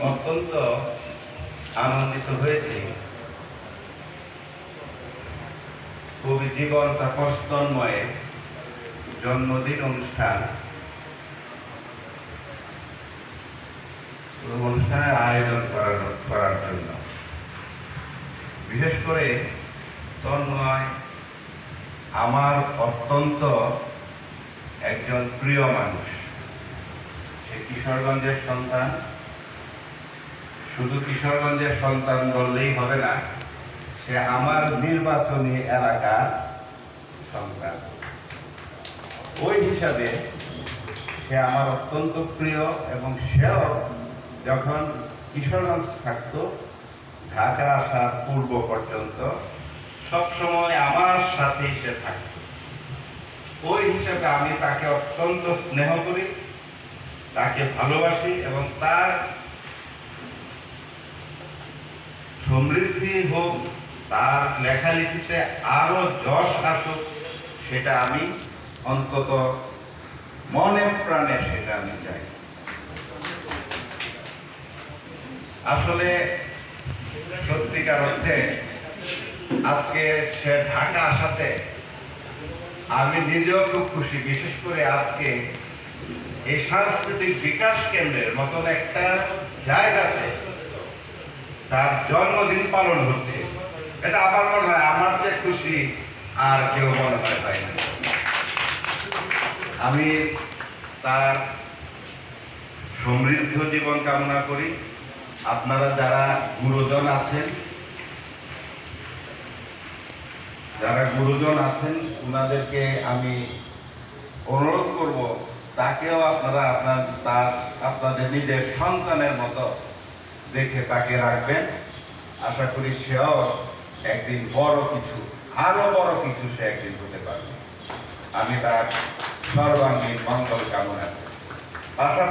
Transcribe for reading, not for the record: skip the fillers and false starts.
অত্যন্ত আনন্দিত হয়েছি কবি জীবন তাপস্তন্ময়ের জন্মদিন অনুষ্ঠানের আয়োজন করার জন্য। বিশেষ করে তন্ময় আমার অত্যন্ত একজন প্রিয় মানুষ। সে কিশোরগঞ্জের সন্তান। শুধু কিশোরগঞ্জের সন্তান বললেই হবে না, সে আমার নির্বাচনী এলাকার সন্তান। ওই হিসাবে সে আমার অত্যন্ত প্রিয় এবং সেও যখন কিশোরগঞ্জ থাকত, ঢাকা আসার পূর্ব পর্যন্ত সবসময় আমার সাথেই সে থাকত। ওই হিসাবে আমি তাকে অত্যন্ত স্নেহ করি, তাকে ভালোবাসি এবং তার সমৃদ্ধি হোক, তার লেখালেখিতে আরো যশ আসুক, সেটা আমি অন্তত মনে প্রাণে সেটা আমি চাই। আসলে সত্যিকার অর্থে আজকে সে ঢাকা আসাতে আমি নিজেও খুব খুশি। বিশেষ করে আজকে এই সাংস্কৃতিক বিকাশ কেন্দ্রের মতন একটা জায়গাতে তার জন্মদিন পালন হচ্ছে, এটা আমার মনে হয় আমার যে খুশি আর কেউ মনে হয় তাই না। আমি তার সমৃদ্ধ জীবন কামনা করি। আপনারা যারা গুরুজন আছেন ওনাদেরকে আমি অনুরোধ করব, তাকেও আপনারা আপনাদের নিজের সন্তানের মতো দেখে তাকে রাখবেন। আশা করি সেও একদিন আরো বড় কিছু সে একদিন হতে পারবে। আমি তার সর্বাঙ্গীন মঙ্গল কামনা করি।